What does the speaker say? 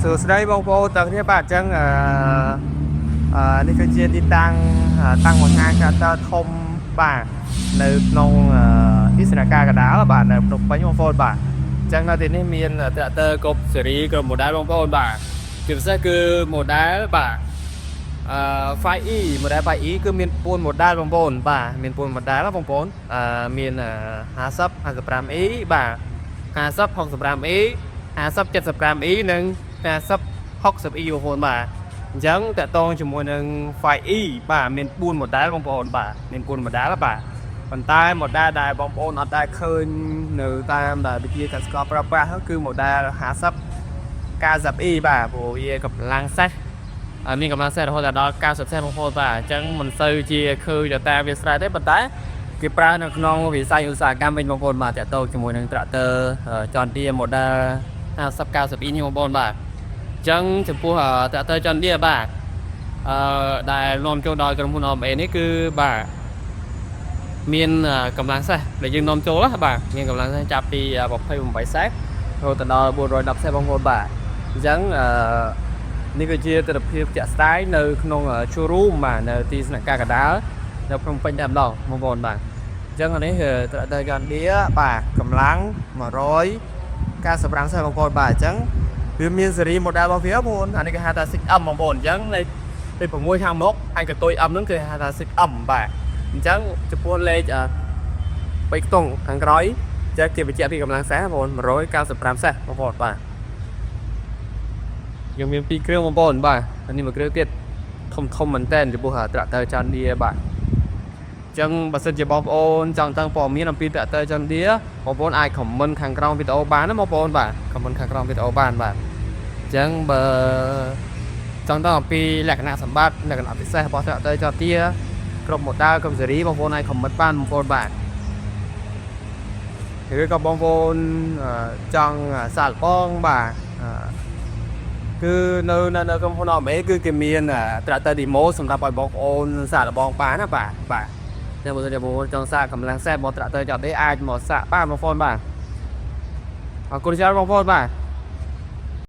សួស្តីបងប្អូនទាំងគ្នាបាទអញ្ចឹងនេះគឺជាទីតាំងបង្ហាញការតធំបាទនៅក្នុងទស្សនការកដាលបាទនៅភ្នំពេញបងប្អូនបាទអញ្ចឹងនៅទីនេះមានត្រាក់ទ័រគ្រប់ស៊េរីគ្រប់ model បងប្អូនបាទជាពិសេសគឺ model បាទ5E model 5E គឺមាន4 model បងប្អូនបាទមាន4 model បងប្អូនមាន50 55E បាទ50 65E 50 75E និង50 60E បងប្អូនបាទអញ្ចឹងតកតងជាមួយនឹង 5E បាទមាន4 model បងប្អូនបាទមាន4 model បាទប៉ុន្តែ model ដែលបងប្អូនអត់ដែលឃើញនៅតាមដែលវិជាកសិករប្រើប្រាស់គឺ model 50 90E បាទព្រោះវាកម្លាំងសេះមានកម្លាំងសេះរហូតដល់90សេះបងប្អូនបាទអញ្ចឹងមិនសូវជាឃើញទៅតាមវាស្រេចទេប៉ុន្តែគេប្រើនៅក្នុងវិស័យឧស្សាហកម្មវិញបងប្អូនបាទតកតងជាមួយនឹង tractor John Deere model 50 90E នេះបងប្អូនបាទអញ្ចឹងចំពោះ tractor John Deere បាទដែលនាំចូលដល់ក្រុមហ៊ុន OMA នេះគឺបាទមានកម្លាំងសេះដែលយើងនាំចូលបាទមានកម្លាំងសេះចាប់ពី28សេះរហូតដល់410សេះបងប្អូនបាទអញ្ចឹងនេះគឺជាទិដ្ឋភាពជាក់ស្ដែងនៅក្នុង showroom បាទនៅទីស្នាក់ការកណ្ដាលនៅភ្នំពេញតែម្ដងបងប្អូនបាទអញ្ចឹងអានេះ tractor John Deere បាទកម្លាំង195សេះបងប្អូនបាទអញ្ចឹងវាមានស៊េរី model របស់វាបងប្អូនអានេះគេហៅថា 6M បងប្អូនអញ្ចឹងលេខ6ខាងមុខហើយកន្ទុយ M ហ្នឹងគេហៅថា 6M បាទអញ្ចឹងចំពោះលេខ3ខ្ទង់ខាងក្រោយចេះគេបញ្ជាក់ពីកម្លាំងសេះបងប្អូន195សេះបងប្អូនបាទយើងមាន2គ្រឿងបងប្អូនបាទនេះមួយគ្រឿងទៀតធំមែនតើចំពោះ tractor John Deere បាទអញ្ចឹងបើសិនជាបងប្អូនចង់ដឹងព័ត៌មានអំពី tractor John Deere បងប្អូនអាច comment ខាងក្រោមវីដេអូបានណាបងប្អូនបាទ comment ខាងក្រោមវីដេអូបានបាទអញ្ចឹងបើចង់ដឹងអំពីលក្ខណៈសម្បត្តិលក្ខណៈពិសេសរបស់ tractor John Deere គ្រប់ model គ្រប់ series បងប្អូនអាច comment បានបងប្អូនបាទឬក៏បងប្អូនចង់សាកល្បងបាទគឺនៅក្រុមហ៊ុន OMA គឺគេមាន tractor demo សម្រាប់ឲ្យបងប្អូនសាកល្បងបានណាបាទតែបើសិនជាបងប្អូនចង់សាកកម្លាំងសេះរបស់ tractor John Deere អាចមកសាកបានបងប្អូនបាទអរគុណច្រើនបងប្អូនបាទ